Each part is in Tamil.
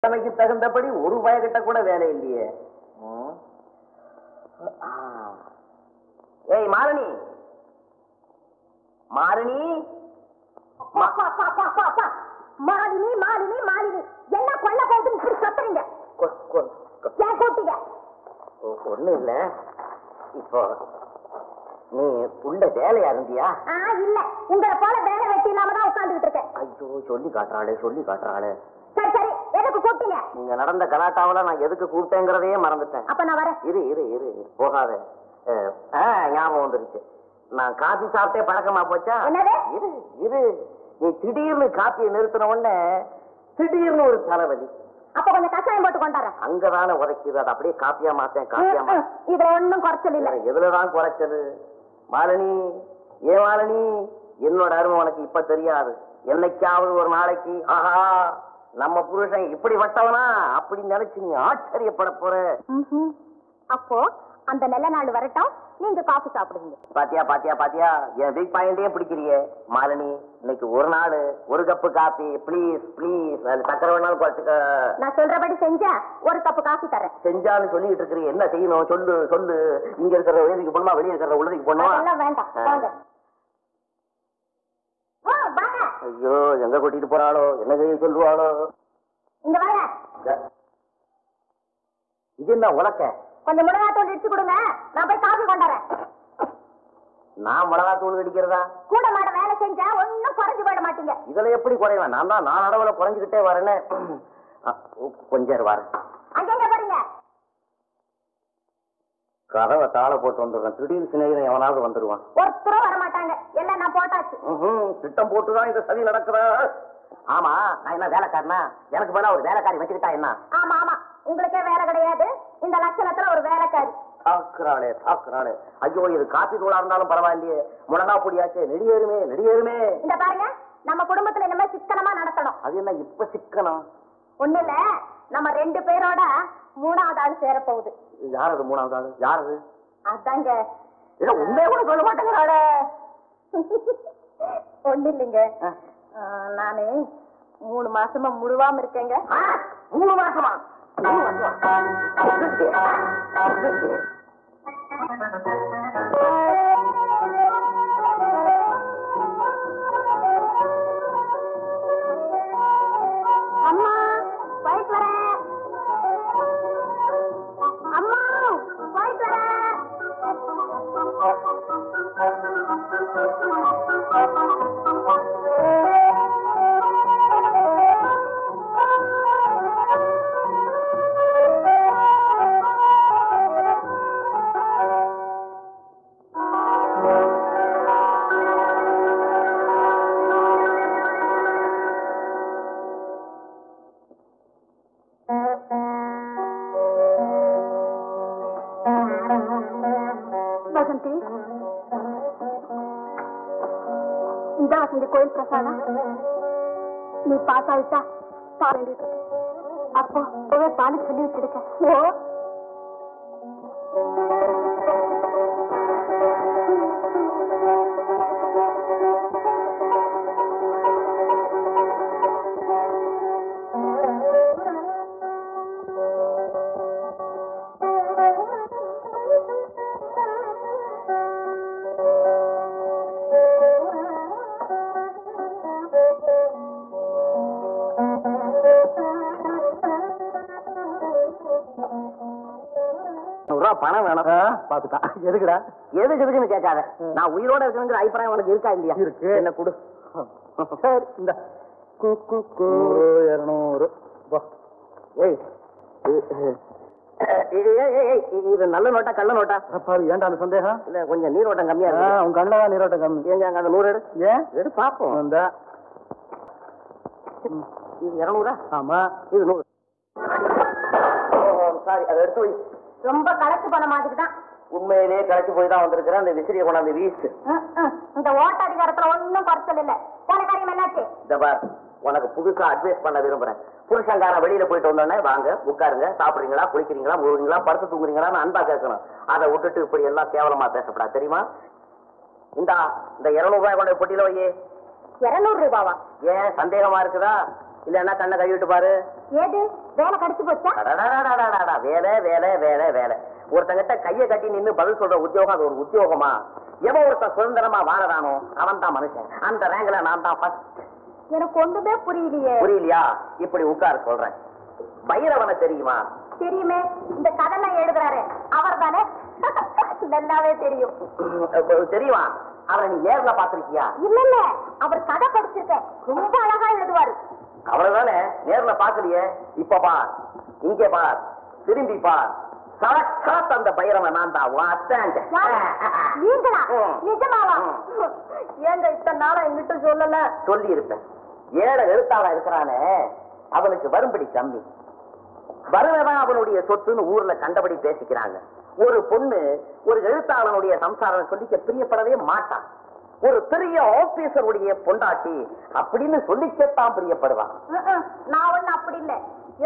தலைமைக்கு தகுந்தபடி ஒரு பயக்கிட்ட கூட வேலை இல்லையே. ஏய் மாலினி, மாலினி, மாலினி மாலினி மாலினி என்ன கொல்ல போகுதுன்னு இப்படி கத்துறீங்க? ஏன் கூட்டிங்க? ஒண்ணு இல்ல, இப்போ நீ உள்ள வேலையா இருந்தியா? இல்ல, உங்களை போல வேலை வெட்டி இல்லாம தான் உட்காந்துட்டு இருக்கேன். ஐயோ, சொல்லி காட்டுறாளே சொல்லி காட்டுறாளே. சரி சரி, எதுக்கு கூப்பிட்டீங்க? நீங்க நடந்த கலாட்டாவில நான் எதுக்கு கூப்பிட்டேங்கிறதையே மறந்துட்டேன். அப்ப நான் வரேன். இரு இரு இரு போகாத. ஞாபகம் வந்துருச்சு, நான் காபி சாப்பிட்டே பழக்கமா போச்சா? என்னது? இரு இரு, நீ திடீர்னு காப்பியை நிறுத்தின உடனே திடீர்னு ஒரு தலைவலி. அப்ப கொஞ்சம் கஷாயம் போட்டு கொண்டாடுறேன். அங்கதானே உரைக்குது, அதை அப்படியே காப்பியா மாத்தேன். காப்பியா இதுல ஒண்ணும் குறைச்சல் இல்ல. எதுலதான் குறைச்சது? மாலினி, ஏன் மாலினி, என்னோட அருமை உனக்கு இப்ப தெரியாது. என்னைக்காவது ஒரு நாளைக்கு ஆஹா நம்ம புருஷன் இப்படி வட்டவனா அப்படி நினைச்சு நீ ஆச்சரியப்பட போற. அப்போ அந்த நல்ல நாள் வரட்டும், நீங்க காஃபி சாப்பிடுவீங்க. பாத்தியா பாத்தியா பாத்தியா, என் பிக் பாயிண்டே பிடிக்கிறியே. மாலினி, இன்னைக்கு ஒரு நாள் ஒரு கப்பு காபி ப்ளீஸ் ப்ளீஸ். அது சக்கரை வேணாலும் குறைச்சுக்க. நான் சொல்றபடி செஞ்சா ஒரு கப்பு காஃபி தரேன். செஞ்சாலும் சொல்லிட்டு இருக்கிறீ, என்ன செய்யணும் சொல்லு சொல்லு. இங்க இருக்கிற உயர்வுக்கு போனோமா, வெளியே இருக்கிற உள்ளதுக்கு போனோமா? எல்லாம் வேண்டாம், வாங்க. ஐயோ, எங்க கூட்டிட்டு போறாளோ, என்ன செய்ய சொல்லுவாளோ. இங்க வாங்க. இது என்ன உலக்க? கொஞ்சம் மிளகாத்தூள் இடிச்சு கொடுங்க, நான் போய் காஃபி கொண்டாறேன். நான் மிளகாத்தூள் அடிக்கிறதா? கூட மாட வேலை செஞ்சா ஒன்னும் குறைஞ்சு போயிட மாட்டீங்க. இதுல எப்படி குறைவேன்? நான் தான் நான் அளவுல குறைஞ்சுக்கிட்டே வரேன்னு. கொஞ்சம் வரேன். அங்க போறீங்க? கதவை தாள போட்டு வந்துடுறேன். திடீர் சிநேகிதன் எவனாவது வந்துடுவான். ஒருத்தரும் வரமாட்டாங்க, எல்லாம் நான் போட்டாச்சு. திட்டம் போட்டுதான் இந்த சதி நடக்குதா? ஆமா, நான் என்ன வேலைக்காரனா? எனக்கு மேல ஒரு வேலைக்காரி வச்சுக்கிட்டா என்ன? ஆமா ஆமா, உங்களுக்கே வேலை கிடையாது, இந்த லட்சணத்துல ஒரு வேலைக்காரி. தாக்குறாளே தாக்குறாளே. ஐயோ, இது காப்பி தூளா இருந்தாலும் பரவாயில்லையே, மிளகா பொடியாச்சே, நெடியேறுமே நெடியேறுமே. இந்த பாருங்க, நம்ம குடும்பத்துல இனிமே சிக்கனமா நடத்தணும். அது என்ன இப்ப சிக்கனம்? ஒண்ணு இல்ல, நம்ம 2 பேரோட 3வது ஆள் சேர போகுது. யார் அது 3வது ஆளு? யார் அது? அதாங்க. உண்மையை கூட சொல்ல மாட்டேங்கிறாளே. ஒண்ணு இல்லைங்க, நானு 3 மாசமா முழுவாம இருக்கேங்க. 3 மாசமா? அம்மா போயிட்டு வரேன். அம்மா போயிட்டு வரேன். வசந்தி, இந்த வசந்தி கோயில் பிரசாதம் நீ பாஸ் ஆயிட்டா பாட வேண்டியது. அப்போ பாலு சொல்லி வச்சிருக்க. ஓ, பணம் வேணும். பாத்துட்டான். எதுக்குடா? எதுக்கு எதுக்குன்னு கேட்காத. நான் உயிரோட இருக்கணுங்கிற அபிப்பிராயம் உனக்கு இருக்கா இல்லையா? இருக்கு. என்ன கொடு. சரி, இந்த 200. ஏய், இது நல்ல நோட்டா கள்ள நோட்டா? ஏன்டா அந்த சந்தேகம்? இல்ல, கொஞ்சம் நீரோட்டம் கம்மியா இருக்கு. உங்க கண்ணுலதான் நீரோட்டம் கம்மி. ஏங்க அங்க அந்த 100 எடு. ஏன் எடு பாப்போம். இது 200. ஆமா, இது 100. சாரி, அதை எடுத்து வை. ரொம்ப கலக்கு பண்ண மாதிரி தான். உண்மையிலேயே கலைச்சு போய் தான் வந்திருக்கிறேன். அந்த விசிறியை கொண்டாந்து வீசு. இந்த ஓட்ட அதிகாரத்துல ஒன்னும் குறைச்சல் இல்ல. போன காரியம் என்னாச்சு? இந்த பார், உனக்கு புதுசா அட்வைஸ் பண்ண விரும்புறேன். புருஷங்காரன் வெளியில போயிட்டு வந்தோடனே வாங்க உட்காருங்க, சாப்பிடுறீங்களா, குளிக்கிறீங்களா, முழுவீங்களா, படுத்து தூங்குறீங்களான்னு அன்பா கேட்கணும். அதை விட்டுட்டு இப்படி எல்லாம் கேவலமா பேசப்படா, தெரியுமா? இந்த 200 ரூபாய் கொண்ட பொட்டியில வையே. 200 ரூபாவா? ஏன் சந்தேகமா இருக்குதா? இல்லன்னா கண்ணை கழுவிட்டு பாரு. ஏது வேலை கடிச்சு போச்சா? வேலை வேலை வேலை வேலை. ஒருத்தங்கிட்ட கையை கட்டி நின்னு பதில் சொல்ற உத்தியோகம் அது ஒரு உத்தியோகமா? எவன் ஒருத்தன் சுதந்திரமா வாழறானோ அவன் தான் மனுஷன். அந்த ரேங்க்ல நான் தான் ஃபர்ஸ்ட். எனக்கு ஒண்ணுமே புரியலையே. புரியலையா? இப்படி உட்கார சொல்றேன். பைரவனை தெரியுமா? தெரியுமே, இந்த கதைலாம் எழுதுறாரு அவர் தானே? நல்லாவே தெரியும். தெரியுமா? அவரை நீ நேர்ல பாத்திருக்கியா? இல்ல, அவர் கதை படிச்சிருக்கேன், ரொம்ப அழகா எழுதுவாரு. அவ்வளவுதானே, நேர்ல பாக்கலையே. இப்ப பார், இங்க பார், திரும்பி பார். சாட்சாத் அந்த பைரவன் நான் தான். நீங்களா? நிஜமாவா? ஏங்க இத்தனை நாளா என்கிட்ட சொல்லல? சொல்லி இருப்பேன். ஏழை எழுத்தாளா இருக்கிறானே அவனுக்கு வரும்படி கம்மி. வருவதான் அவனுடைய சொத்துன்னு ஊர்ல கண்டபடி பேசிக்கிறாங்க. ஒரு பொண்ணு ஒரு எழுத்தாளனுடைய சம்சாரம் சொல்லிக்க பிரியப்படவே மாட்டான். ஒரு பெரிய ஆபீசருடைய பொண்டாட்டி அப்படின்னு சொல்லிக்கத்தான் பிரியப்படுவான். நான் ஒண்ணு அப்படி இல்ல,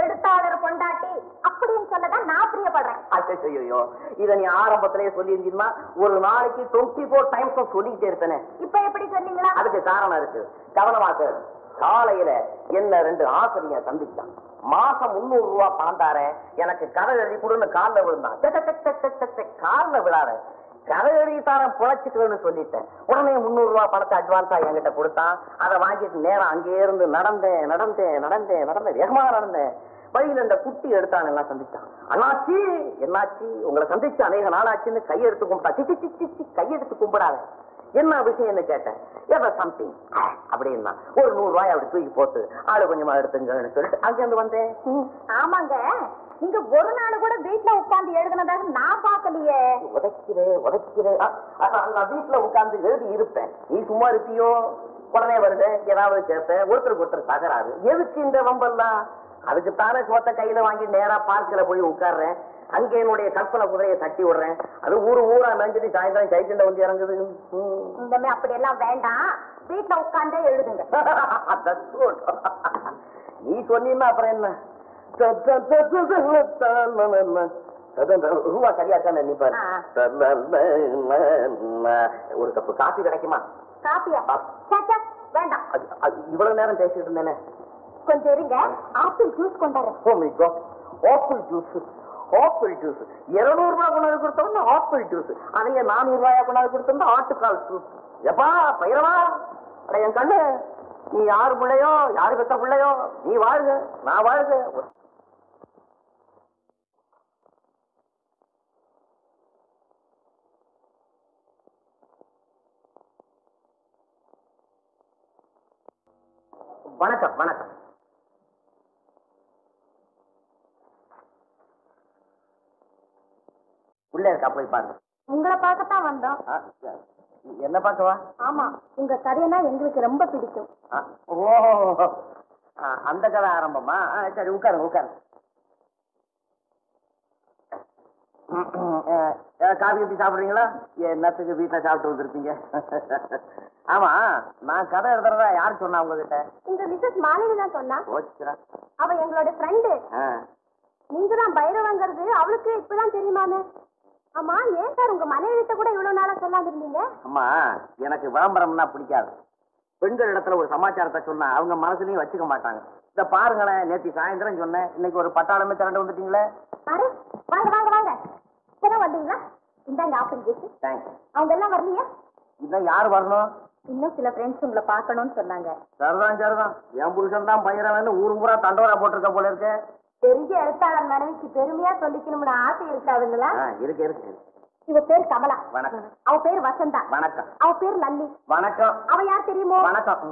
எழுத்தாளர் பொண்டாட்டி அப்படின்னு சொல்லதான் நான் பிரியப்படுறேன். ஐயோ, இத நீ ஆரம்பத்திலேயே சொல்லி இருந்தீங்கன்னா ஒரு நாளைக்கு 24 டைம்ஸ் சொல்லிக்கிட்டே இருப்பேனே. இப்ப எப்படி சொன்னீங்களா? அதுக்கு காரணம் இருக்கு, கவனமாக. காலையில என்ன 2 ஆசிரியர் சந்திச்சான். மாசம் 300 ரூபாய் பணம் தாரேன், எனக்கு கதை எழுதி கொடுன்னு காலில் விழுந்தான். காலில் விழாத, கதை எழுதித்தாரன் புழைச்சுக்கிறேன்னு சொல்லிட்டேன். உடனே 300 ரூபாய் பணத்தை அட்வான்ஸா என்கிட்ட கொடுத்தான். அதை வாங்கிட்டு நேரம் அங்கே இருந்து நடந்தேன் வேகமாக நடந்தேன். வழியில் இந்த குட்டி எடுத்தான், எல்லாம் சந்திச்சான். அண்ணாச்சி, என்னாச்சு, உங்களை சந்திச்சு அநேக நாளாச்சுன்னு கையெடுத்து கும்பிட்டா. கையெடுத்து கும்பிடாத, என்ன விஷயம்னு கேட்டேன். ஏதோ சம்திங் அப்படின்னா ஒரு 100 ரூபாய் அப்படி தூக்கி போட்டு ஆளு கொஞ்சமா எடுத்துங்கன்னு சொல்லிட்டு அங்கிருந்து வந்தேன். ஆமாங்க, நீங்க ஒரு நாள் கூட வீட்டுல உட்கார்ந்து எழுதுனதாக நான் பாக்கலையே. உதைக்கிறேன். நான் வீட்டுல உட்கார்ந்து எழுதி இருப்பேன். நீ சும்மா இருப்பியோ? உடனே வருது, ஏதாவது கேட்பேன். ஒருத்தருக்கு ஒருத்தர் தகராறு. எதுக்கு இந்த வம்பெல்லாம்? அதுக்குத்தானே சோத்த கையில வாங்கி நேரா பார்க்கில் போய் உட்கார்றேன். அங்கே என்னுடைய கற்பனை குதிரையை தட்டி விடுறேன். அது ஊரா மேஞ்சிட்டு சாயந்தரம் சைக்கிள்ல வந்து இறங்குது. இந்தமே அப்படி எல்லாம் வேண்டாம், வீட்டுல உட்கார்ந்தே எழுதுங்க. நீ சொன்னீங்கன்னா அப்புறம் என்ன? ரூபா சரியாக்கான நீ பாரு. ஒரு கப்பு காபி கிடைக்குமா? காப்பியா? வேண்டாம். இவ்வளவு நேரம் பேசிட்டு இருந்தேனே. கொஞ்சம் இருங்க, ஆப்பிள் ஜூஸ் கொண்டாடுறேன். ஆப்பிள் ஜூஸ் 200 ரூபாய் கொண்டாந்து கொடுத்தோம்னா ஆப்பிள் ஜூஸ், அதையே 400 ரூபாயா கொண்டாந்து கொடுத்தோம்னா ஆட்டுக்கால் ஜூஸ். எப்பா பைரவா, அட என் கண்ணு, நீ யாரு பிள்ளையோ, யாரு பெத்த பிள்ளையோ, நீ வாழ்க, நான் வாழ்க. வணக்கம் வணக்கம். உள்ள இருக்கா, போய் பாருங்க. உங்களை பார்க்கத்தான் வந்தோம். என்ன பார்க்கவா? ஆமா, உங்க கதைனா எங்களுக்கு ரொம்ப பிடிக்கும். ஓ, அந்த கதை ஆரம்பமா? சரி, உட்காருங்க. காபி எப்படி சாப்பிடுறீங்களா? என்னத்துக்கு வீட்டுல சாப்பிட்டு வந்துருப்பீங்க. ஆமா, நான் கதை எழுதுறதா யாரு சொன்னா உங்ககிட்ட? உங்க மிஸ்ஸஸ் மாலினி தான் சொன்னா. அவ எங்களோட ஃப்ரெண்டு. நீங்க தான் பைரவங்கிறது அவளுக்கு இப்பதான் தெரியுமாமே. ஆமா, ஏன் சார் உங்க மனைவி கிட்ட கூட இவ்வளவு நாளா சொல்லாம இருந்தீங்க? அம்மா, எனக்கு விளம்பரம்னா பிடிக்காது. பெண்கள் இடத்துல ஒரு சமாச்சாரத்தை சொன்னா அவங்க மனசுலயும் வச்சுக்க மாட்டாங்க. இத பாருங்களேன், நேற்று சாயந்தரம் சொன்னேன், இன்னைக்கு ஒரு பட்டாளமே திரண்டு வந்துட்டீங்களே. வாங்க வந்தீங்களா? இந்தாங்க ஆப்பிள் ஜூஸ். தேங்க்ஸ். அவங்க எல்லாம் வரலையா? இதான் யாரு வரணும்? இன்னும் சில ஃப்ரெண்ட்ஸ் உங்களை பார்க்கணும்னு சொன்னாங்க. சரிதான். என் புருஷன் தான் பையன் ஊரு பூரா தண்டோரா போட்டிருக்க போல இருக்கு. பெரிய எழுத்தாளர் மனைவிக்கு பெருமையா சொல்லிக்கணும்னு ஆசை இருக்காதுங்களா? இருக்கு. இவ பேர் கமலா. வணக்கம். அவ பேர் வசந்தா. வணக்கம். அவ பேர் லல்லி. வணக்கம். அவ யார் தெரியுமோ? வணக்கம்.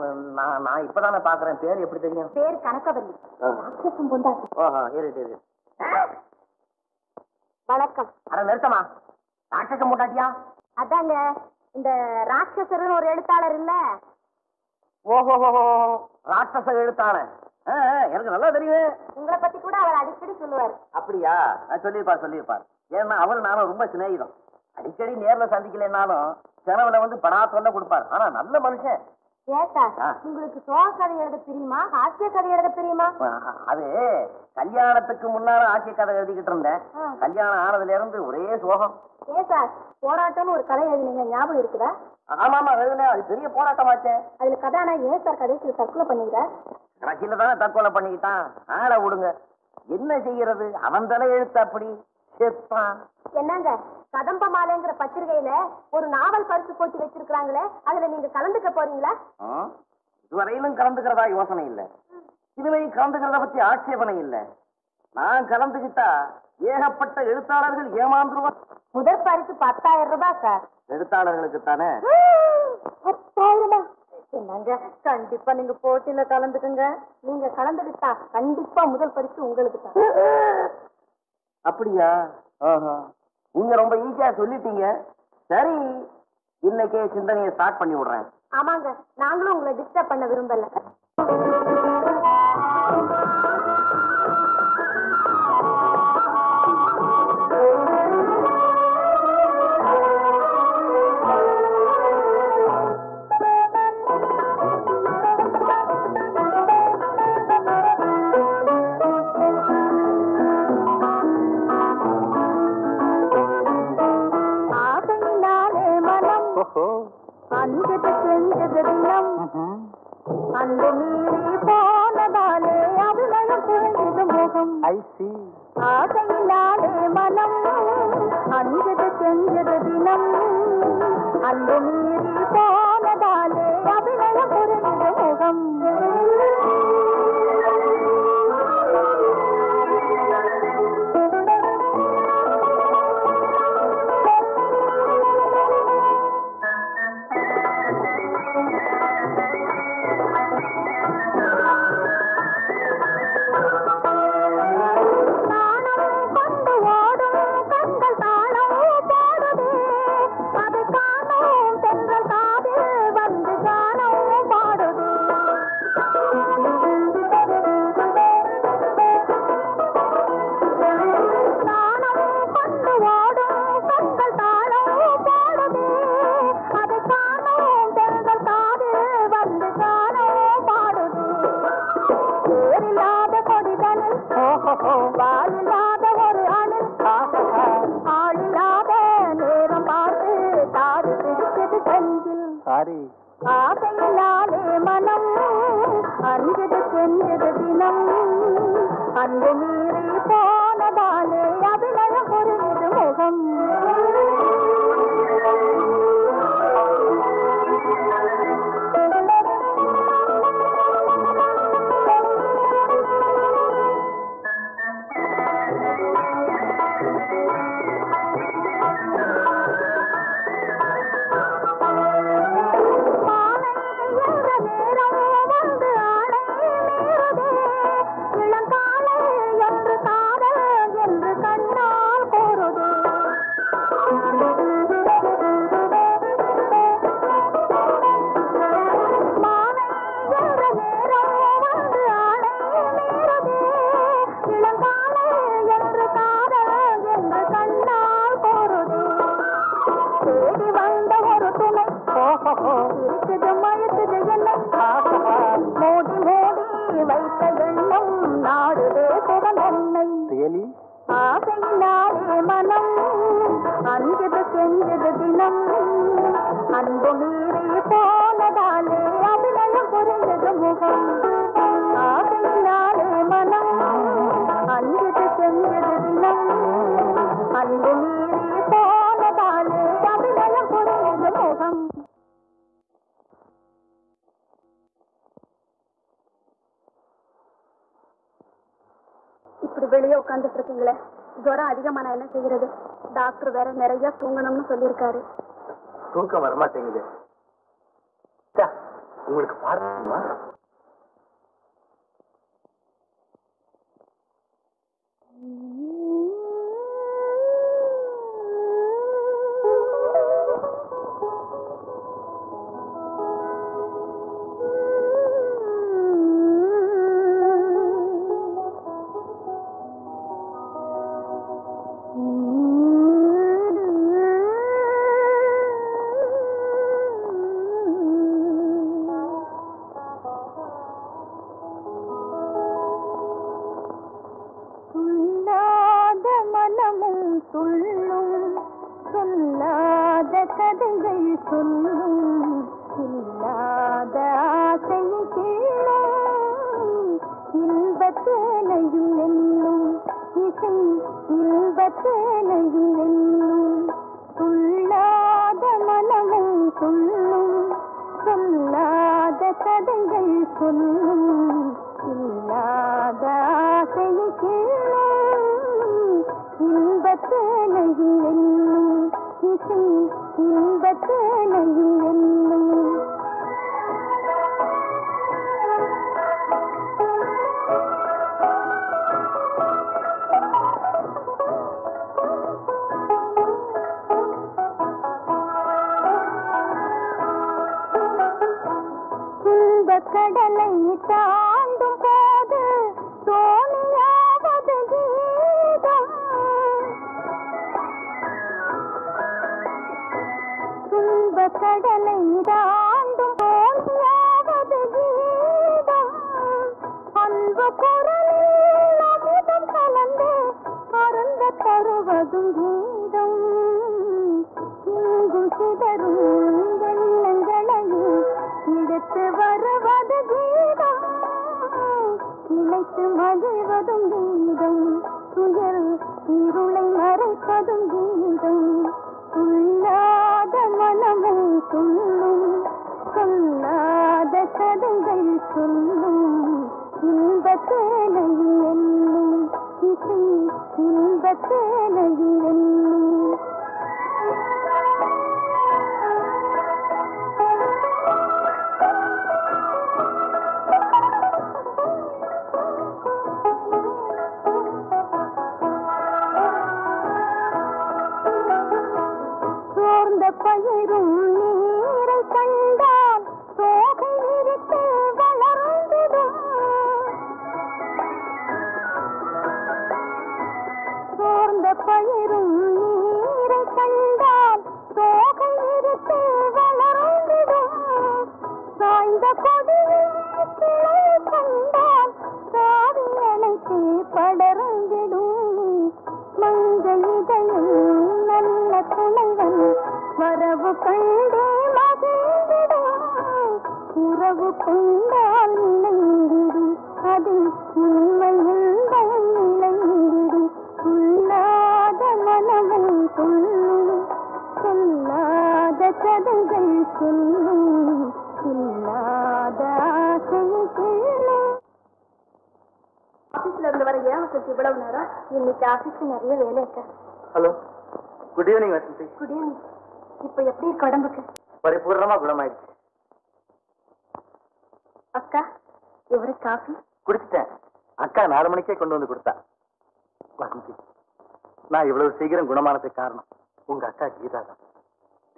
நான் இப்பதானே பாக்குறேன். பேர் எப்படி தெரியும்? பேர் கனகவல்லி. ராட்சசம் பொண்டாட்டி. ஓஹோ, இருக்கு. வணக்கம். அட நிறுத்தமா, ராட்சசம் பொண்டாட்டியா? அதாங்க, இந்த ராட்சசர்னு ஒரு எழுத்தாளர் இல்ல? ஓஹோ, ராட்சச எழுத்தாளர். எனக்கு நல்லா தெரியுது. உங்களை பத்தி கூட அவர் அடிக்கடி சொல்லுவாரு. அப்படியா? சொல்லியிருப்பார். ஏன்னா அவரு நானும் ரொம்ப சிநேகிதம். அடிக்கடி நேர்ல சந்திக்கலனாலும் செலவுல வந்து படா தொல்லை கொடுப்பாரு. ஆனா நல்ல மனுஷன். ஏட்டா, உங்களுக்கு சோக கதை எழுத தெரியுமா, ஆசிய கதை எழுத தெரியுமா? அது கல்யாணத்துக்கு முன்னால ஆசிய கதை எழுதிக்கிட்டு இருந்தேன். கல்யாணம் ஆனதுல இருந்து ஒரே சோகம். ஏ சார், போராட்டம்னு ஒரு கதை எழுதினீங்க, ஞாபகம் இருக்குதா? ஆமாமா, எழுதுனேன். அது பெரிய போராட்டமாச்சே. அதுல கதானா ஏன் சார் கடைசியில் தற்கொலை பண்ணீங்க? கடைசியில தானே தற்கொலை பண்ணிக்கிட்டான். ஆளை விடுங்க. என்ன செய்யறது, அவன் தலை எழுத்து அப்படி செப்பான். என்னங்க, கதம்ப மாலைங்கிற பத்திரிகையில ஒரு நாவல் பரிசு போட்டி வச்சிருக்காங்களே, அதுல நீங்க கலந்துக்க போறீங்களா? இதுவரையிலும் கலந்துக்கிறதா யோசனை இல்ல, இதுவரையும் கலந்துக்கிறத பத்தி ஆட்சேபனை இல்ல. நான் கலந்துகிட்டா ஏகப்பட்ட எழுத்தாளர்கள் ஏமாந்துருவான். முதல் பரிசு 10,000 ரூபாய் சார். எழுத்தாளர்களுக்கு தானே? 10,000? என்னங்க, கண்டிப்பா நீங்க போட்டியில கலந்துக்குங்க. நீங்க கலந்துக்கிட்டா கண்டிப்பா முதல் பரிசு உங்களுக்கு தான். அப்படியா? நீங்க ரொம்ப ஈஸியா சொல்லிட்டீங்க. சரி, இன்னைக்கே சிந்தனையை ஸ்டார்ட் பண்ணி விடுறேன். ஆமாங்க, நாங்களும் உங்களை டிஸ்டர்ப் பண்ண விரும்பல. அன்பது செஞ்சது தினம் அந்த மீறி போனதாலே அபிநயம் புரிஞ்சது முகம். ஆசையினாலே மனம் அன்பது செஞ்சது தினம் அந்த மீறி போனதாலே அபிநயம் புரிஞ்சது முகம். வாழில்லாத ஒரு அணில் ஆளில்லாத நேரம் பார்த்து தாடி பிடிச்சது கஞ்சில். ஆசையினாலே மனம் அன்பது செஞ்சது தினம் அந்த மீறி போனதாலே அபிநயம் புரிஞ்சது முகம். மோடி மோடி வைத்த எண்ணம் நாடுதே புகழென்னை. ஆசையினாலே மனம் அன்பது செஞ்சது தினம் அன்பு மீறி போனதாலே அபிநயம் புரிந்தது முகம். ஆசையினாலே மனம் அன்பது செஞ்சது தினம் அன்பு மீறி போனதாலே அபிநயம் புரிந்தது முகம். இப்படி வெளியே உட்காந்துட்டு இருக்கீங்களே, ஜுரம் அதிகமா நான் என்ன செய்யறது? டாக்டர் வேற நிறைய தூங்கணும்னு சொல்லியிருக்காரு. தூக்கம் வரமாட்டேங்குது. உங்களுக்கு பாருமா, கதைகள் சொல்லும் இல்லாத ஆசை கீழே இன்ப இன்பத்தேனையும் என்னும் இசை இன்பத்தேனையும் என்னும் துள்ளாத மனமும் சொல்லும் சொல்லாத கதைகள் சொல்லும் இல்லாத ஆசையை கேளும் இன்பத்தேனையும் என்னும் இசை இன்பத்தேனையும் என்னும் கடலை தாண்டும் போது தோணியாவது கீதம் துன்ப கடலை தாண்டும் தோணியாவது கீதம் அன்பு குரலில் அமுதம் கலந்து அருந்த தருவதும் கீதம் இங்கும் சிதறும் வெள்ளங்களையும் எடுத்து வருவது கீதம் நிலைத்து மகிழ்வதும் கீதம் துயர் இருளை மறைப்பதும் கீதம் உள்ளாத மனமும் சொல்லும் சொல்லாத கதைகள் சொல்லும் இன்பத்தேனையும் என்னும் இசை இன்பத்தேனையும் என்னும் பயிரும் நீரை கண்டால் சோகை விரித்து வளர்ந்திடும் சோர்ந்த பயிரும் நீரை கண்டால் சோகை விரித்து வளர்ந்திடும் சாய்ந்த கொடியில் கிளை கண்டால் சாவி அணைத்து படர்ந்திடும் மங்கை இதயம் நல்ல துணைவன் வரவு கண்டே மகிழ்ந்திடும் உறவு கொண்டால் நினைந்திடும் அதில் உண்மையில்தான் நினைந்திடும் உள்ளாத மனமும் சொல்லும் சொல்லாத கதைகள் சொல்லும் இல்லாத ஆசையை கேளும். ஆபீஸ்ல இருந்து வர ஏன் இவ்வளவு நேரம்? இன்னைக்கு ஆபீஸ்ல நிறைய வேலை இருக்கா? Hello, good evening Vasanthi. Good evening. இப்ப எப்படி இருக்கு உடம்புக்கு? பரிபூர்ணமா குணமாயிடுச்சு. அக்கா, இவரு காஃபி குடிச்சிட்டேன். அக்கா 4 மணிக்கே கொண்டு வந்து கொடுத்தா. வசந்தி, நான் இவ்வளவு சீக்கிரம் குணமானதுக்கு காரணம் உங்க அக்கா கீதா தான்.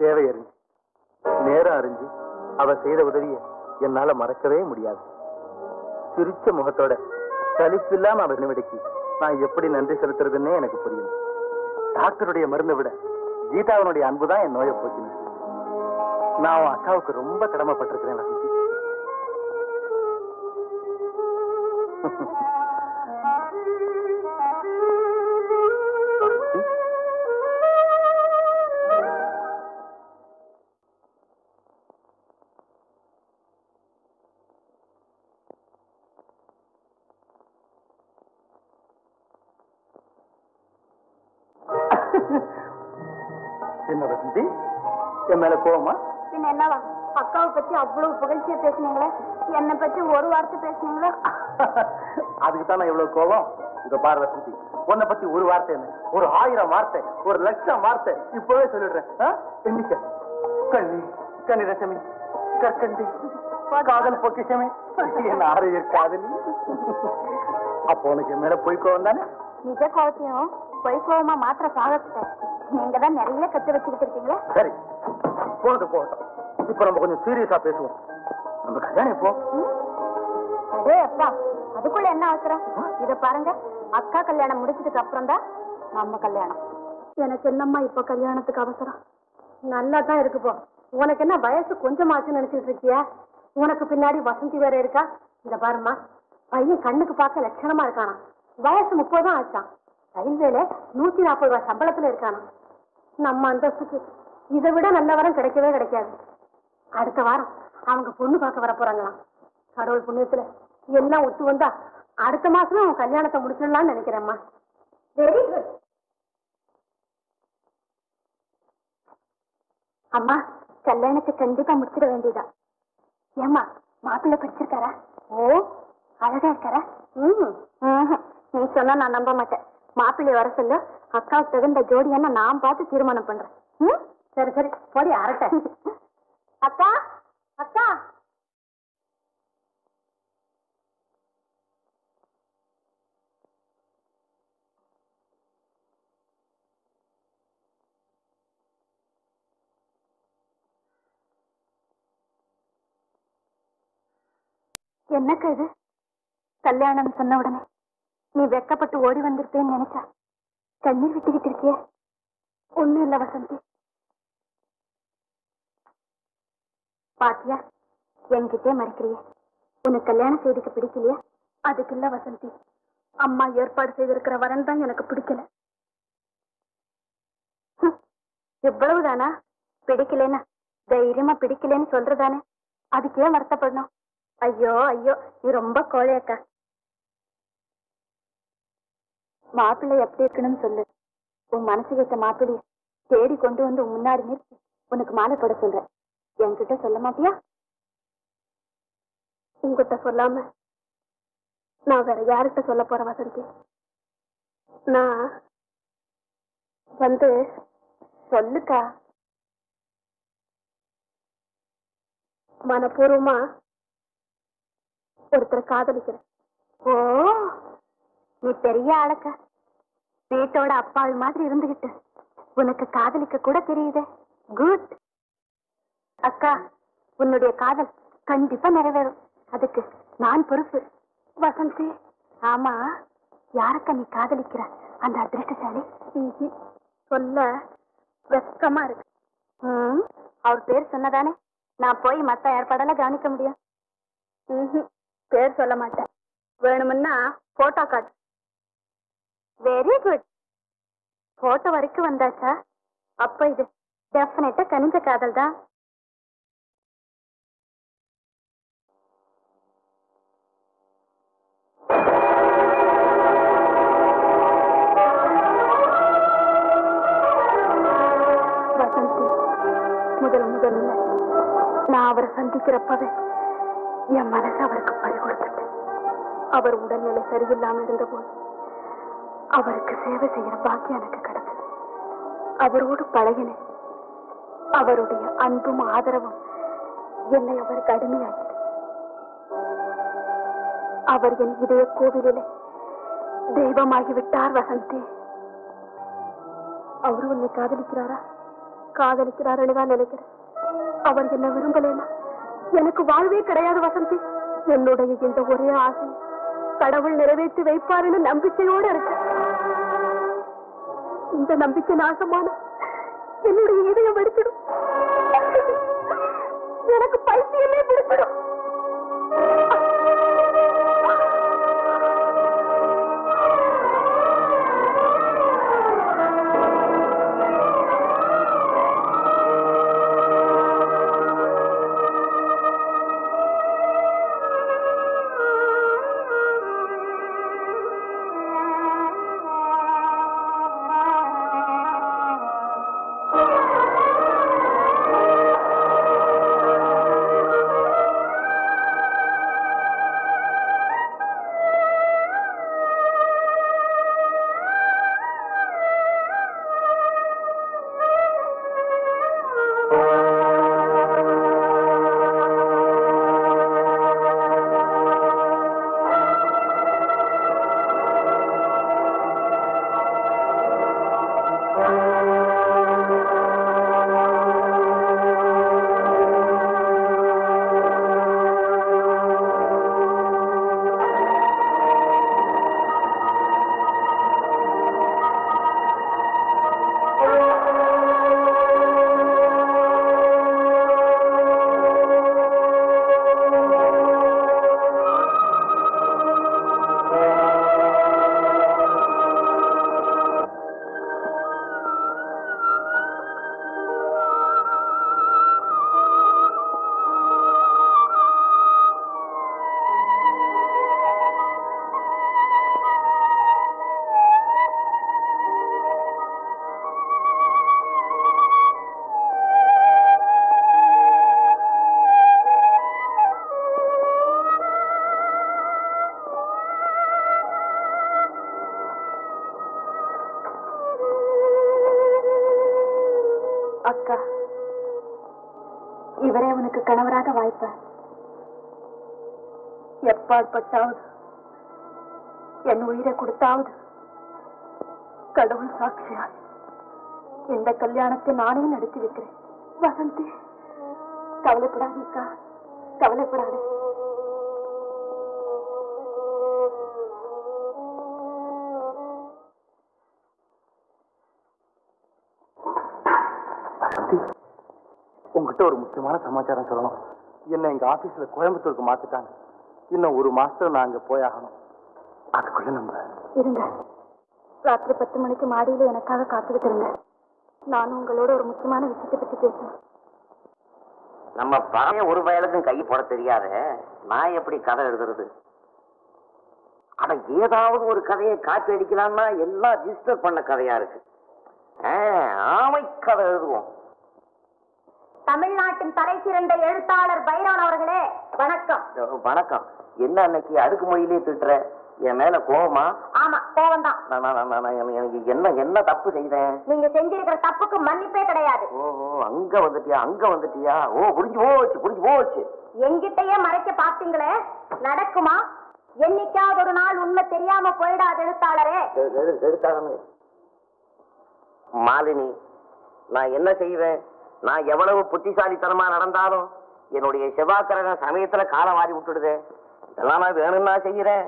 தேவை அறிஞ்சு நேரம் அறிஞ்சு அவ செய்த உதவியை என்னால மறக்கவே முடியாது. சிரிச்ச முகத்தோட சலிப்பில்லாம அவ நிமிடக்கு நான் எப்படி நன்றி செலுத்துறதுன்னே எனக்கு புரியல. டாக்டருடைய மருந்தை விட கீதாவனுடைய அன்புதான் என் நோயை போச்சு. நான் உன் அக்காவுக்கு ரொம்ப கடமைப்பட்டிருக்கிறேன் வசந்தி. என்ன வசந்தி, என் மேல கோவமா? பின்ன என்னவா? அக்காவை பத்தி அவ்வளவு புகழ்ச்சியா பேசுனீங்களே, என்னை பத்தி ஒரு வார்த்தை பேசுனீங்களா? அதுக்குதான் நான் இவ்வளவு கோவம். இங்க பாரு வசந்தி, உன்னை பத்தி ஒரு வார்த்தை என்ன, ஒரு 1000 வார்த்தை, 1,00,000 வார்த்தை இப்பவே சொல்லிடுறேன். எண்ணிக்க கண்ணி கண்ணி ரசமி கற்கண்டி காதல் பொக்கிஷமே என் ஆரோக்கிய காதலி. அப்போ உனக்கு மேல போய் கோவம் தானே? நிஜ கோவத்தையும் பொய் கோவமா மாத்திர சாகத்தை நீங்க தான் நிறைய கத்து வச்சுக்கிட்டு இருக்கீங்களா? சரி, போனது போகட்டும். இப்ப நம்ம கொஞ்சம் சீரியஸா பேசுவோம். நம்ம கல்யாணம் இப்போ? அதே அப்பா, அதுக்குள்ள என்ன அவசரம்? இத பாருங்க, அக்கா கல்யாணம் முடிச்சதுக்கு அப்புறம் தான் நம்ம கல்யாணம். எனக்கு என்னம்மா இப்ப கல்யாணத்துக்கு அவசரம்? நல்லா தான் இருக்கு போ. உனக்கு என்ன வயசு கொஞ்சமாச்சுன்னு நினைச்சிட்டு இருக்கியா? உனக்கு பின்னாடி வசந்தி வேற இருக்கா. இந்த பாருமா, பையன் கண்ணுக்கு பார்க்க லட்சணமா இருக்கானா. வயசு 30 தான் ஆச்சான். ரயில்வேல 140 ரூபாய் சம்பளத்துல இருக்கானா. நம்ம அந்தஸ்துக்கு இதை விட நல்ல வரம் கிடைக்கவே கிடைக்காது. அடுத்த வாரம் அவங்க பொண்ணு பார்க்க வர போறாங்களாம். கடவுள் புண்ணியத்துல எல்லாம் ஒத்து வந்தா அடுத்த மாசம் அவன் கல்யாணத்தை முடிச்சிடலாம்னு நினைக்கிறேம்மா. Very good. அம்மா, கல்யாணத்தை கண்டிப்பா முடிச்சிட வேண்டியதா. ஏம்மா, மாப்பிள்ளை பிடிச்சிருக்காரா? ஓ, அழகா இருக்காரா? நீ சொன்னா நான் நம்ப மாட்டேன். மாப்பிள்ளை வர சொல்லு, அக்காவுக்கு தகுந்த ஜோடியான நான் பார்த்து தீர்மானம் பண்றேன். சரி சரி, போடி அரட்ட. அக்கா, அக்கா. என்னக்கா இது? கல்யாணம் சொன்ன உடனே நீ வெக்கப்பட்டு ஓடி வந்திருப்பேன்னு நினைச்சா கண்ணீர் விட்டுக்கிட்டு இருக்கியே. ஒண்ணும் இல்ல வசந்தி. பாத்தியா, என்கிட்டே மறைக்கிறியே. உனக்கு கல்யாணம் செய்துக்க பிடிக்கலையா? அதுக்கு இல்ல வசந்தி, அம்மா ஏற்பாடு செய்திருக்கிற வரன் தான் எனக்கு பிடிக்கல. எவ்வளவுதானா? பிடிக்கலன்னா தைரியமா பிடிக்கலன்னு சொல்றதானே, அதுக்கே வருத்தப்படணும்? ஐயோ ஐயோ, நீ ரொம்ப கோழையக்கா. மாப்பிள்ளை எப்படி இருக்கணும்னு சொல்லு. உன் மனசு கேட்ட மாப்பிள்ளைய தேடி கொண்டு வந்து முன்னாடி நிறுத்தி உனக்கு மாலை போட சொல்றேன். என்கிட்ட சொல்ல மாட்டியா? உங்ககிட்ட சொல்லாம நான் வேற யார்கிட்ட சொல்ல போறேன் வசந்தி? நான் வந்து சொல்லுக்கா. மனப்பூர்வமா ஒருத்தர் காதலிக்கிறேன். ஓ, நீ பெரிய ஆளக்கா. வீட்டோட அப்பாவி மாதிரி இருந்துகிட்டு உனக்கு காதலிக்க கூட தெரியுதே. குட். அக்கா, உன்னுடைய காதல் கண்டிப்பா நிறைவேறும். அதுக்கு நான் பொறுப்பு. வசந்தி. ஆமா, யாரக்கா நீ காதலிக்கிற அந்த அதிர்ஷ்டசாலி? சொல்ல வெக்கமா இருக்கு. அவர் பேர் சொன்னதானே நான் போய் மத்த ஏற்பாடெல்லாம் கவனிக்க முடியும். பேர் சொல்ல மாட்டேன். வேணும்னா போட்டோ காட்டு. Very good. போட்டோ வரைக்கும் வந்தாச்சா? அப்ப இது டெஃபினட்டா கனிஞ்ச காதல் தான். வசந்தி, முதல்ல நான் அவரை சந்திக்கிறப்பவே என் மனசு அவருக்கு பறி கொடுத்துட்டேன். அவர் உடல்நிலை சரியில்லாம இருந்த போது அவருக்கு சேவை செய்யற பாக்கியம் எனக்கு கிடைச்சது. அவரோடு பழகினேன். அவருடைய அன்பும் ஆதரவும் என்னை அவருக்கு அடிமையாகிது. அவர் என் இதய கோவிலிலே தெய்வமாகிவிட்டார் வசந்தி. அவரு உன்னை காதலிக்கிறாரா? காதலிக்கிறாருன்னு தான் நினைக்கிறேன். அவர் என்ன விரும்பலைன்னா எனக்கு வாழ்வே கிடையாது வசந்தி. என்னுடைய இந்த ஒரே ஆசை கடவுள் நிறைவேற்றி வைப்பாருன்னு நம்பிக்கையோடு இருக்கு. இந்த நம்பிக்கை நாசமான என்னுடைய இதயம் வெடிச்சிடும். எனக்கு பைத்தியமே பிடிச்சிடும். அக்கா, இவரே உனக்கு கணவராக வாய்ப்பார். எப்பாற்பட்டாவது என் உயிரை கொடுத்தாவது கடவுள் சாட்சியா இந்த கல்யாணத்தை நானே நடத்தி வைக்கிறேன். வசந்தி, கவலைப்படாதீக்கா, கவலைப்படாது. உங்ககிட்ட ஒரு முக்கியமான சமாச்சாரம் சொல்லணும். என்ன எங்க ஆபீஸ்ல கோயம்புத்தூருக்கு மாத்திட்டாங்க. இன்னும் ஒரு மாசத்துல நான் அங்க போயாகணும். அதுக்குள்ள நம்ம இருங்க, ராத்திரி 10 மணிக்கு மாடியில எனக்காக காத்துக்கிட்டுருங்க. நானும் உங்களோட ஒரு முக்கியமான விஷயத்தை பத்தி பேசணும். நம்ம பழைய ஒரு வயலுக்கும் கை போட தெரியாத நான் எப்படி கதை எழுதுறது? ஆனா ஏதாவது ஒரு கதையை காப்பி அடிக்கலாம்னா எல்லாம் ரிஜிஸ்டர் பண்ண கதையா இருக்கு. ஆமை கதை எழுதுவோம். தமிழ்நாட்டின் தலை சிறந்த எழுத்தாளர் பைரவன் அவர்களே, வணக்கம். வணக்கம். என்ன அன்னைக்கு அடுக்கு மொழியிலே திட்டுற? என் மேல கோவமா? ஆமா, கோவம் தான். எனக்கு என்ன தப்பு செய்தேன்? நீங்க செஞ்சிருக்கிற தப்புக்கு மன்னிப்பே கிடையாது. ஓஹோ, அங்க வந்துட்டியா? ஓ, புரிஞ்சு போச்சு. எங்கிட்டயே மறைக்க பாத்தீங்களே, நடக்குமா? என்னைக்காவது ஒரு நாள் உண்மை தெரியாம போயிடாது எழுத்தாளரே. எழுத்தாளர் மாலினி, நான் என்ன செய்வேன்? நான் எவ்வளவு புத்திசாலித்தனமா நடந்தாலும் என்னுடைய செவ்வாய்க்கிரக சமயத்துல காலம் வாரி விட்டுடுது. இதெல்லாம் நான் வேணும்னா செய்யறேன்.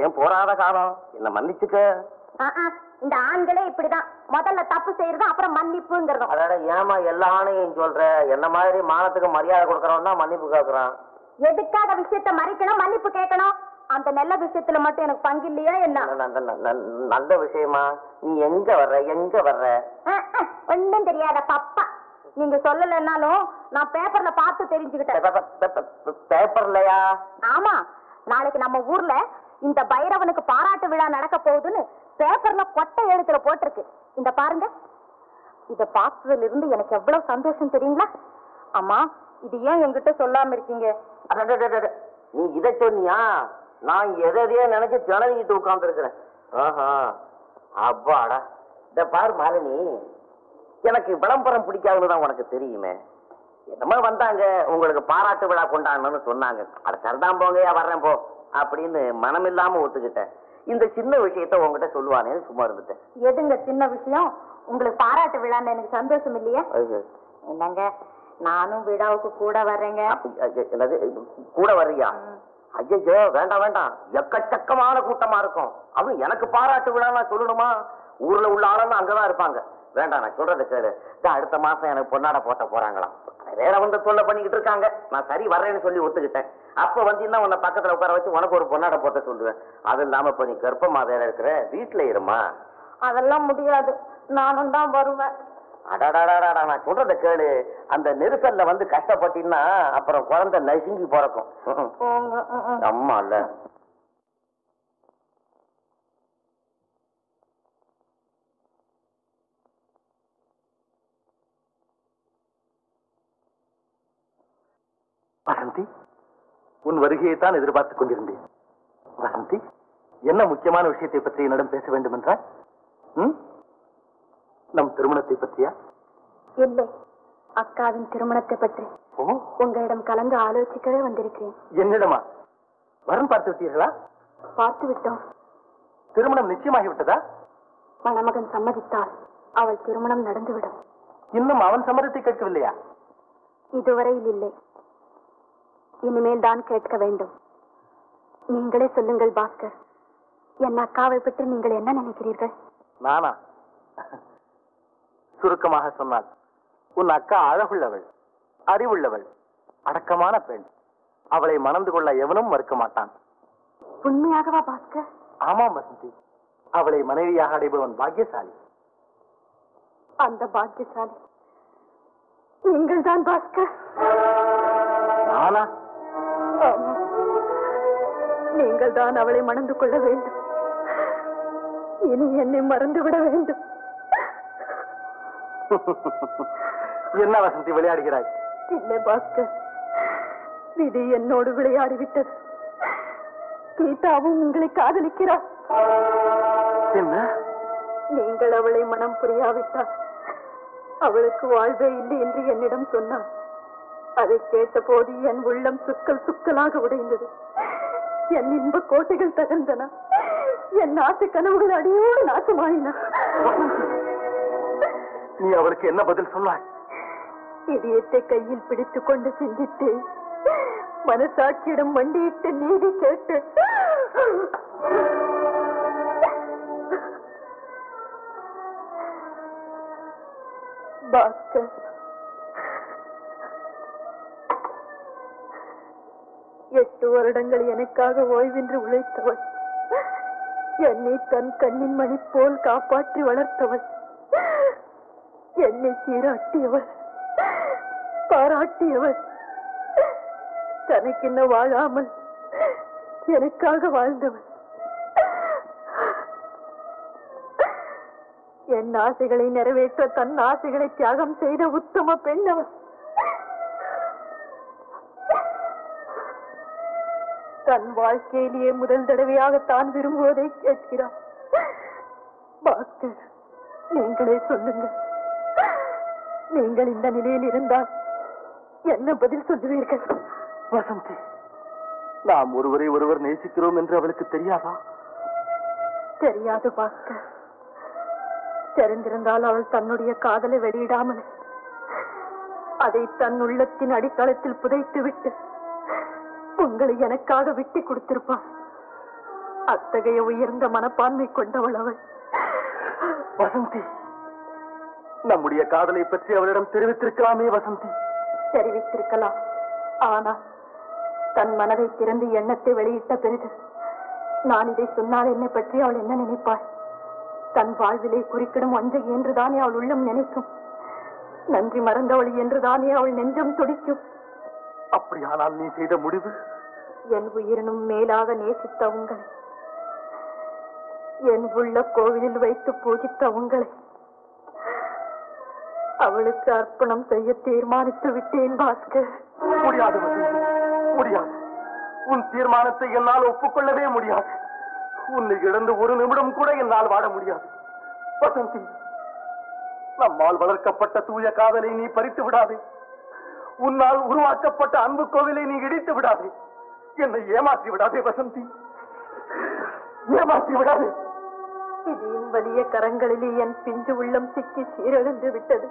ஏன் போராத காலம், என்ன மன்னிச்சுக்க. இந்த ஆண்களே இப்படிதான், முதல்ல தப்பு செய்யறது, அப்புறம் மன்னிப்புங்கிறதும். அதோட ஏமா எல்லா ஆணையும் சொல்ற? என்ன மாதிரி மானத்துக்கு மரியாதை கொடுக்கறவன் தான் மன்னிப்பு கேட்கறான். எதுக்காக விஷயத்த மறைக்கணும், மன்னிப்பு கேட்கணும்? அந்த நல்ல விஷயத்துல மட்டும் எனக்கு பங்கு இல்லையா என்ன? நல்ல விஷயமா? நீ எங்க வர்ற? ஒன்னும் தெரியாத பப்பா. நீங்க சொல்லலைன்னாலும் நான் பேப்பர்ல பார்த்து தெரிஞ்சுக்கிட்டேன். பேப்பர்லயா? ஆமா, நாளைக்கு நம்ம ஊர்ல இந்த பைரவனுக்கு பாராட்டு விழா நடக்க போகுதுன்னு பேப்பர்ல கொட்டை எழுத்துல போட்டிருக்கு. இந்த பாருங்க. இத பார்த்ததுல இருந்து எனக்கு எவ்வளவு சந்தோஷம் தெரியுங்களா? அம்மா, இது ஏன் என்கிட்ட சொல்லாம இருக்கீங்க? நீ இதை சொன்னியா? நான் எதையோ நினைச்சு திணறிக்கிட்டு உட்கார்ந்து இருக்கிறேன். அப்பாடா. இத பாரு மாலினி, எனக்கு விளம்பரம் பிடிக்காதுன்னு தான் உனக்கு தெரியுமே. என்னமோ வந்தாங்க, உங்களுக்கு பாராட்டு விழா கொண்டாடணும்னு சொன்னாங்க. அட சரிதான் போங்கயா, வர்றேன் போ அப்படின்னு மனம் இல்லாம ஒத்துக்கிட்டேன். இந்த சின்ன விஷயத்த உங்ககிட்ட சொல்லுவானே சும்மா இருந்துட்டேன். எதுங்க சின்ன விஷயம்? உங்களுக்கு பாராட்டு விழான்னு எனக்கு சந்தோஷம் இல்லையா? என்னங்க, நானும் விழாவுக்கு கூட வர்றேங்க. கூட வர்றியா? ஐயோ, வேண்டாம். எக்கச்சக்கமான கூட்டமா இருக்கும். அதுவும் எனக்கு பாராட்டு விழா சொல்லணுமா? ஊர்ல உள்ள ஆளும் அங்கதான் இருப்பாங்க. வேண்டாம், நான் சொல்றதை கேளு. அடுத்த மாசம் எனக்கு பொன்னாட போட்ட போறாங்களாம். வேற வந்து தொல்லை பண்ணிக்கிட்டு இருக்காங்க. நான் சரி வர்றேன்னு சொல்லி ஒத்துக்கிட்டேன். அப்ப வந்தீங்கன்னா உன்னை பக்கத்துல உட்கார வச்சு உனக்கு ஒரு பொன்னாட போட்ட சொல்லுவேன். அது இல்லாம இப்ப நீ கர்ப்பமா வேற இருக்கிற, வீட்டுல இருமா. அதெல்லாம் முடியாது, நானும் தான் வருவேன். அடாடாடாடா, நான் சொல்றதை கேளு. அந்த நெரிசல்ல வந்து கஷ்டப்பட்டீங்கன்னா அப்புறம் குழந்தை நசுங்கி பிறக்கும். அம்மா இல்ல. வசந்தி, உன் வருகையை தான் எதிர்பார்த்துக் கொண்டிருந்தேன். வசந்தி, என்ன முக்கியமான விஷயத்தை பற்றி என்னிடம் பேச வேண்டும் என்றால்? நம் திருமணத்தை பற்றியா? இல்லை, அக்காவின் திருமணத்தை பற்றி உங்களிடம் கலந்து ஆலோசிக்கவே வந்திருக்கிறேன். என்னிடமா? வரன் பார்த்து விட்டீர்களா? பார்த்து விட்டோம். திருமணம் நிச்சயமாகிவிட்டதா? மணமகன் சம்மதித்தால் அவள் திருமணம் நடந்துவிடும். இன்னும் அவன் சம்மதத்தை கேட்கவில்லையா? இதுவரையில் இல்லை, இனிமேல் தான் கேட்க வேண்டும். நீங்களே சொல்லுங்கள் பாஸ்கர், என் அக்காவை பற்றி நீங்கள் என்ன நினைக்கிறீர்கள்? நானா? சுருக்கமாக சொன்னால், உன் அக்கா அழகுள்ளவள், அறிவுள்ளவள், அடக்கமான பெண். அவளை மணந்து கொள்ள எவனும் மறுக்க மாட்டான். உண்மையாகவா பாஸ்கர்? ஆமாம் வசந்தி, அவளை மனைவியாக அடைபவன் பாக்கியசாலி. அந்த பாக்கியசாலி நீங்கள் தான் பாஸ்கர். நானா? நீங்கள் தான் அவளை மணந்து கொள்ள வேண்டும். இனி என்னை மறந்துவிட வேண்டும். என்ன வசந்தி விளையாடுகிறாய்? இல்லை பாஸ்கர், விதி என்னோடு விளையாடிவிட்டது. கீதாவும் உங்களை காதலிக்கிறார். என்ன? நீங்கள் அவளை மனம் புரியாவிட்டால் அவளுக்கு வாழ்வே இல்லை என்று என்னிடம் சொன்னான். அதை கேட்டபோது என் உள்ளம் சுக்கல் சுக்கலாக உடைந்தது. என் இன்ப கோட்டைகள் தகர்ந்தன. என் ஆசை கனவுகள் அடியோடு நாசமாயின. நீ அவளுக்கு என்ன பதில் சொன்னாய்? இதயத்தை கையில் பிடித்துக் கொண்டு சிந்தித்தேன். மனசாட்சியிடம் மண்டியிட்டு நீதி கேட்டு பாஸ்கர், எட்டு வருடங்கள் எனக்காக ஓய்வின்றி உழைத்தவள், என்னை தன் கண்ணின் மணி போல் காப்பாற்றி வளர்த்தவள், என்னை சீராட்டியவள், பாராட்டியவள், தனக்கென்ன வாழாமல் எனக்காக வாழ்ந்தவள், என் ஆசைகளை நிறைவேற்ற தன் ஆசைகளை தியாகம் செய்த உத்தம பெண் அவள். தன் வாழ்க்கையிலேயே முதல் தடவையாக தான் விரும்புவதை கேட்கிறார். பாஸ்கர், நீங்களே சொல்லுங்கள், நீங்கள் இந்த நிலையில் இருந்தால் என்ன பதில் சொல்லுவீர்கள்? வசந்தி, நாம் ஒருவரை ஒருவர் நேசிக்கிறோம் என்று அவளுக்கு தெரியாதா? தெரியாது பாஸ்கர். தெரிந்திருந்தால் அவள் தன்னுடைய காதலை வெளியிடாமல் அதை தன் உள்ளத்தின் அடித்தளத்தில் புதைத்து விட்டு உங்களை எனக்காக விட்டு கொடுத்திருப்பாள். அத்தகைய உயர்ந்த மனப்பான்மை கொண்டவள் அவள். வசந்தி, நம்முடைய காதலை பற்றி அவளிடம் தெரிவித்திருக்கலாமே வசந்தி. தெரிவித்திருக்கலாம். ஆனால் தன் மனதை திறந்து எண்ணத்தை வெளியிட்ட பிறகு நான் இதை சொன்னால் என்னை பற்றி அவள் என்ன நினைப்பாள்? தன் வாழ்விலை குறிக்கிடும் வஞ்சகி என்றுதானே அவள் உள்ளம் நினைக்கும். நன்றி மறந்தவள் என்றுதானே அவள் நெஞ்சம் துடிக்கும். அப்படியானால் நீ செய்த முடிவு? என் உயிரினும் மேலாக நேசித்த உங்களை, என் உள்ள கோவிலில் வைத்து பூஜித்த உங்களை அவளுக்கு அர்ப்பணம் செய்ய தீர்மானித்து விட்டேன் பாஸ்கர். முடியாது வசந்தி, முடியாது. உன் தீர்மானத்தை என்னால் ஒப்புக்கொள்ளவே முடியாது. உன்னை இழந்து ஒரு நிமிடம் கூட என்னால் வாழ முடியாது. வசந்தி, நம்மால் வளர்க்கப்பட்ட தூய காதலை நீ பறித்து விடாதே. உன்னால் உருவாக்கப்பட்ட அன்பு கோவிலை நீ இடித்து விடாதே. என்னை ஏமாற்றி விடாதே வசந்தி, ஏமாற்றி விடாதே. விதியின் வலிய கரங்களிலே என் பிஞ்சு உள்ளம் சிக்கி சீரழிந்து விட்டது.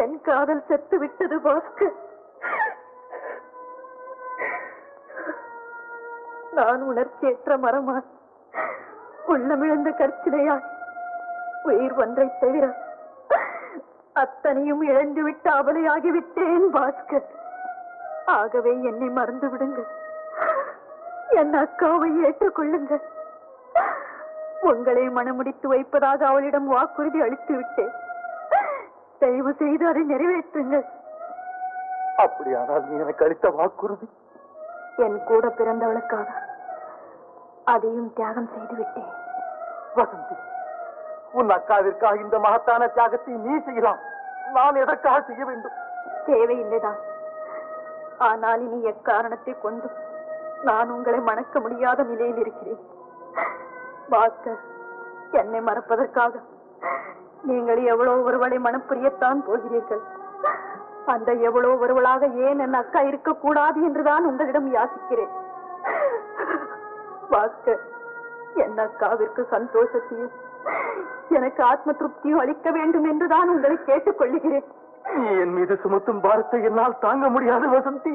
என் காதல் செத்து விட்டது பாஸ்கர். நான் உணர்ச்சியற்ற மரமாய், உள்ளமிழந்த கற்சிலையாய், உயிர் ஒன்றை தவிர அத்தனையும் இழந்துவிட்டு அவலையாகிவிட்டேன் பாஸ்கர். ஆகவே என்னை மறந்து விடுங்கள். என் அக்காவை ஏற்றுக்கொள்ளுங்கள். உங்களை மனமுடித்து வைப்பதாக அவளிடம் வாக்குறுதி அளித்து விட்டேன். தயவு செய்து அதை நிறைவேற்றுங்கள். அப்படியானால் நீ எனக்கு அளித்த வாக்குறுதி? என் கூட பிறந்தவளுக்காக அதையும் தியாகம் செய்து விட்டேன். வசந்தி, உன் அக்காவிற்காக இந்த மகத்தான தியாகத்தை நீ செய்யலாம். நான் எதற்காக செய்ய வேண்டும்? தேவையில்லைதான். ஆனால் இனி எக்காரணத்தை கொண்டு நான் உங்களை மணக்க முடியாத நிலையில் இருக்கிறேன். பாஸ்கர், என்னை மறப்பதற்காக நீங்கள் எவ்வளவு ஒருவளை மனப்புரியத்தான் போகிறீர்கள். அந்த எவ்வளவு ஒருவளாக ஏன் என் அக்கா இருக்கக்கூடாது என்றுதான் உங்களிடம் யாசிக்கிறேன். பாஸ்கர், என் அக்காவிற்கு சந்தோஷத்தையும் எனக்கு ஆத்ம திருப்தியும் அளிக்க வேண்டும் என்றுதான் உங்களை கேட்டுக் கொள்ளுகிறேன். நீ என் மீது சுமத்தும் பாரத்தை என்னால் தாங்க முடியாது வசந்தி.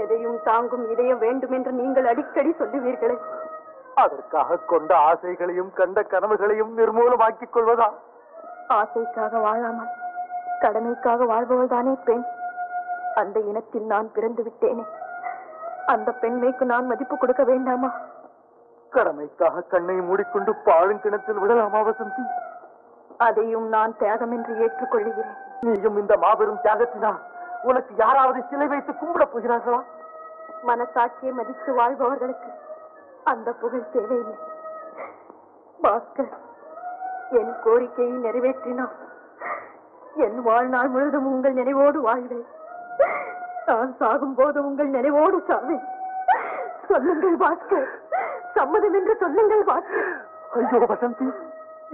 எதையும் தாங்கும் இதயம் வேண்டும் என்று நீங்கள் அடிக்கடி சொல்லுவீர்களே, அதற்காக கொண்ட ஆசைகளையும் கண்ட கனவுகளையும் நிர்மூலமாக்கிக் கொள்வதா? ஆசைக்காக வாழாமல் கடமைக்காக வாழ்பவள் தானே பெண். அந்த இனத்தில் நான் பிறந்து விட்டேனே, அந்த பெண்மைக்கு நான் மதிப்பு கொடுக்க வேண்டாமா? கடமைக்காக கண்ணை மூடிக்கொண்டு பாழுங்கிணத்தில் விடலாமா வசந்தி? அதையும் நான் தியாகம் என்று ஏற்றுக்கொள்ளுகிறேன். நீயும் இந்த மாபெரும் தியாகத்தினால் உனக்கு யாராவது சிலை வைத்து கும்பிடப் போகிறார்களா? மனசாட்சியை மதித்து வாழ்பவர்களுக்கு அந்த புகழ் தேவையில்லை. பாஸ்கர், என் கோரிக்கையை நிறைவேற்றினார் என் வாழ்நாள் முழுதும் உங்கள் நினைவோடு வாழ்வேன். நான் சாகும் போது உங்கள் நினைவோடு சாவேன். சொல்லுங்கள் பாஸ்கர், சம்மதம் என்று சொல்லுங்கள் பாஸ்கர். ஐயோ வசந்தி,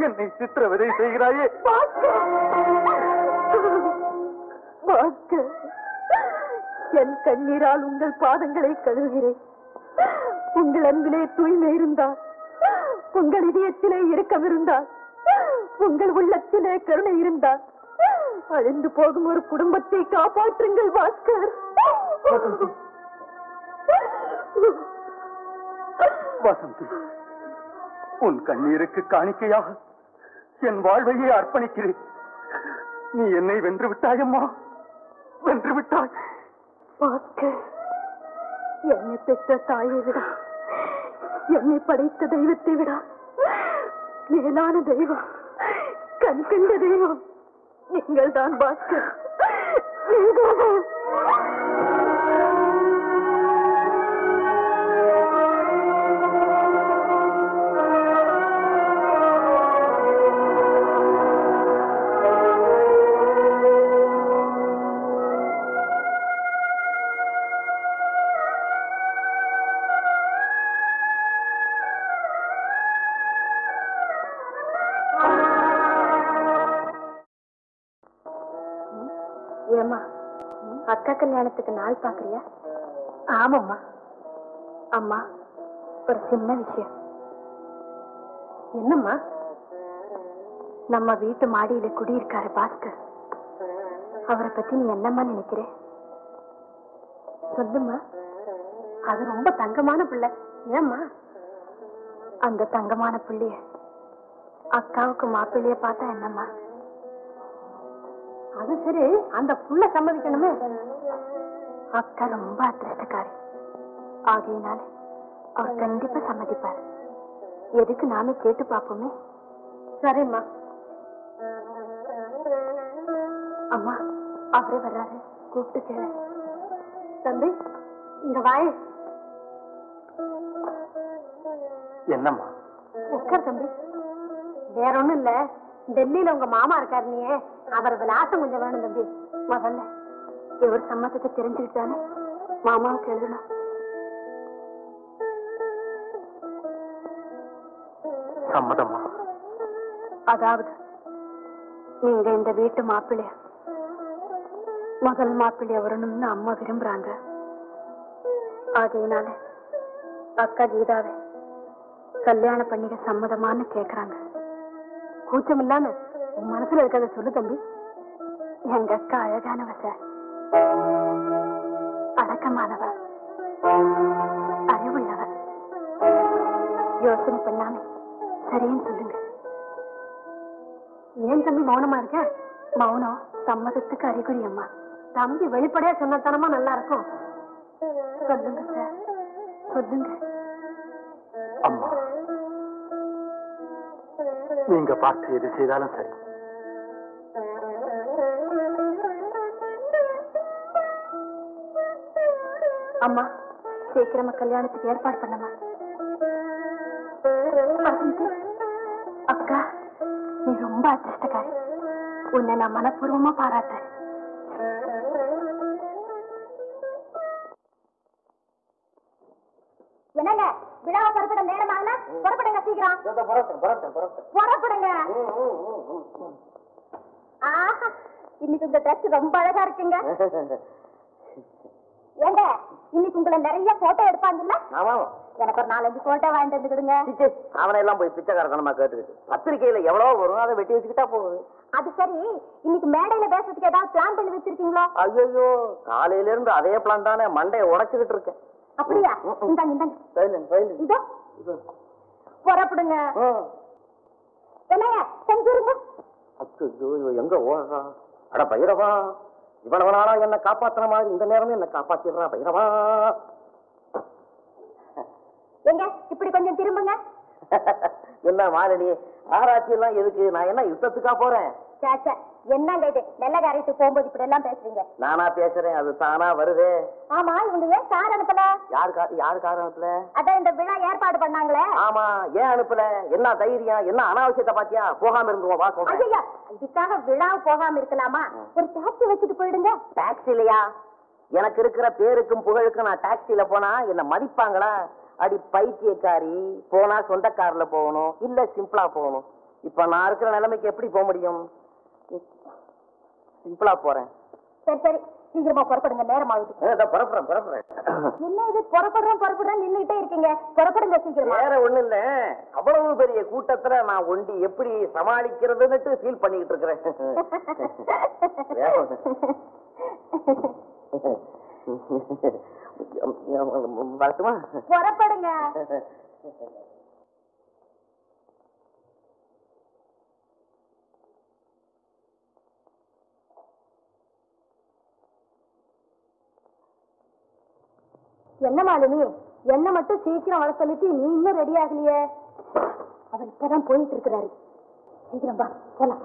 என்னை சித்திரவதை செய்கிறாயே. பாஸ்கர்! பாஸ்கர், என் கண்ணீரால் உங்கள் பாதங்களை கழுவுகிறேன். உங்கள் அன்பிலே தூய்மை இருந்தால், உங்கள் இதயத்திலே இரக்கம் இருந்தால், உங்கள் உள்ளத்திலே கருணை இருந்தால், அழிந்து போகும் ஒரு குடும்பத்தை காப்பாற்றுங்கள் பாஸ்கர். வசந்தி, உன் கண்ணீருக்கு காணிக்கையாக என் வாழ்வையே அர்ப்பணிக்கிறேன். நீ என்னை வென்று விட்டாயம்மா, வென்று விட்டாய். பாஸ்கர், என்னை பெற்ற தாயை விட, என்னை படைத்த தெய்வத்தை விட மேலான தெய்வம், கண் கண்ட தெய்வம் நீங்கள் தான் பாஸ்கர். ஏமா, அக்கா கல்யாணத்துக்கு நாள் பாக்குறியா? ஆமாம்மா. அம்மா, ஒரு சின்ன விஷயம். என்னம்மா? நம்ம வீட்டு மாடியில குடியிருக்காரு பாஸ்கர். அவரை பத்தி நீ என்னம்மா நினைக்கிற? சொல்லுமா. அது ரொம்ப தங்கமான பிள்ளை. ஏம்மா? அந்த தங்கமான பிள்ளைய அக்காவுக்கு மாப்பிள்ளைய பார்த்தா என்னம்மா? அது சரி, அந்த புள்ள சம்மதிக்கணுமே. அக்கா ரொம்ப அதிர்ஷ்டக்காரி. ஆகையினால அவர் கண்டிப்பா சம்மதிப்பார். எதுக்கு நாமே கேட்டு பார்ப்போமே. சரிம்மா. அம்மா, அவரே வர்றாரு, கூப்பிட்டு கேளு. தம்பி, இங்க வாய். என்னம்மா? உட்கார் தம்பி. வேற ஒண்ணும் இல்ல, டெல்லியில உங்க மாமா இருக்காரு, நீ அவர் விலாசம் கொஞ்சம் வேணும் தம்பி. முதல்ல இவர் சம்மதத்தை தெரிஞ்சுக்கிட்டானே மாமாவுக்கு எழுதணும். சம்மதம்மா. அதாவது நீங்க இந்த வீட்டு மாப்பிள்ளைய முதல் மாப்பிள்ளைய வரணும்னு அம்மா விரும்புறாங்க. அதனால அக்கா கீதாவை கல்யாணம் பண்ணிக்க சம்மதமானு கேக்குறாங்க. கூச்சம் இல்லாம உன் மனசுல இருக்கிறத சொல்லு தம்பி. எங்க அக்கா அழகானவ சார், அடக்கமானவ, அறிவுள்ளவ. யோசனை பண்ணாம சரின்னு சொல்லுங்க. ஏன் தம்பி மௌனமா இருக்க? மௌனம் சம்மதத்துக்கு அறிகுறி அம்மா. தம்பி வெளிப்படையா சொன்னத்தனமா நல்லா இருக்கும். சொல்லுங்க சார், சொல்லுங்க. அம்மா, நீங்க பார்த்து எது செய்தாலும் சரி. அம்மா, சீக்கிரமா கல்யாணத்துக்கு ஏற்பாடு பண்ணமா. அக்கா, நீ ரொம்ப அதிர்ஷ்டக்காரி. உன்னை நான் மனப்பூர்வமா பாராட்டுறேன். என்னங்க, விழாவை புறப்பட நேரமாகல? புறப்படுங்க சீக்கிரம். புறப்படுங்க. ஆஹா, இன்னைக்கு இந்த ட்ரெஸ் ரொம்ப அழகா இருக்குங்க. ஏங்க, இன்னைக்கு உங்களை நிறைய போட்டோ எடுப்பாங்கல்ல? எனக்கு ஒரு 4-5 போட்டோ வாங்கிட்டு வந்துடுங்க. அவனை எல்லாம் போய் பிச்சைக்காரத்தனமா கேட்டுக்கிட்டு பத்திரிகையில எவ்வளவு வரும், அதை வெட்டி வச்சுக்கிட்டா போகுது. அது சரி, இன்னைக்கு மேடையில பேசுறதுக்கு ஏதாவது பிளான் பண்ணி வச்சிருக்கீங்களா? ஐயோ, காலையில இருந்து அதே பிளான் தானே, மண்டையை உடைச்சுக்கிட்டு இருக்கேன். அப்படியா? இந்தாங்க. இதோ புறப்படுங்க. என்னங்க செஞ்சிருங்க. அச்சோ, எங்க ஓடுறா? அட பைரவா, இவ்வளவு நாளா என்ன காப்பாத்துற மாதிரி இந்த நேரமே என்ன காப்பாத்திடுறா பைரவா. எங்க இப்படி கொஞ்சம் திரும்புங்க. என்ன மாலடி, ஆராய்ச்சி எல்லாம் எதுக்கு? நான் என்ன யுத்தத்துக்கா போறேன்? என்னங்க இது, நல்ல காரியத்துக்கு போகும்போது இப்படி எல்லாம் பேசுறீங்க? நானா பேசுறேன், அது தானா வருது. ஆமா, இவங்க ஏன் கார் அனுப்பல? யாரு கார் அனுப்பல? அதான் இந்த விழா ஏற்பாடு பண்ணாங்களே. ஆமா, ஏன் அனுப்பல? என்ன தைரியம்? என்ன அனாவசியத்தை பாத்தியா? போகாம இருந்துவோம், வா சொல்றேன். ஐயா, இதுக்காக விழா போகாம இருக்கலாமா? ஒரு டாக்ஸி வச்சுட்டு போயிடுங்க. டாக்ஸி இல்லையா? எனக்கு இருக்கிற பேருக்கும் புகழுக்கும் நான் டாக்ஸில போனா என்ன மதிப்பாங்களா? அடி பைத்தியக்காரி, போனா சொந்த கார்ல போகணும், இல்ல சிம்பிளா போகணும். இப்ப நான் இருக்கிற நிலைமைக்கு எப்படி போக முடியும்? சிம்பிளா போறேன். சரி சரி சீக்கிரமா புறப்படுங்க, நேரம் ஆகுது. புறப்புறேன். என்ன இது புறப்படுறேன் நின்னுட்டே இருக்கீங்க, புறப்படுங்க சீக்கிரமா. வேற ஒண்ணு இல்ல, அவ்வளவு பெரிய கூட்டத்துல நான் ஒண்டி எப்படி சமாளிக்கிறதுன்னு ஃபீல் பண்ணிக்கிட்டு இருக்கிறேன். வரட்டுமா? புறப்படுங்க. என்ன மாலினி, என்ன மட்டும் சீக்கிரம் வர சொல்லிட்டு நீ இன்னும் ரெடி ஆகலையே? அவர் இப்பதான் போயிட்டு இருக்கிறாரு. சீக்கிரம் வா போலாம்.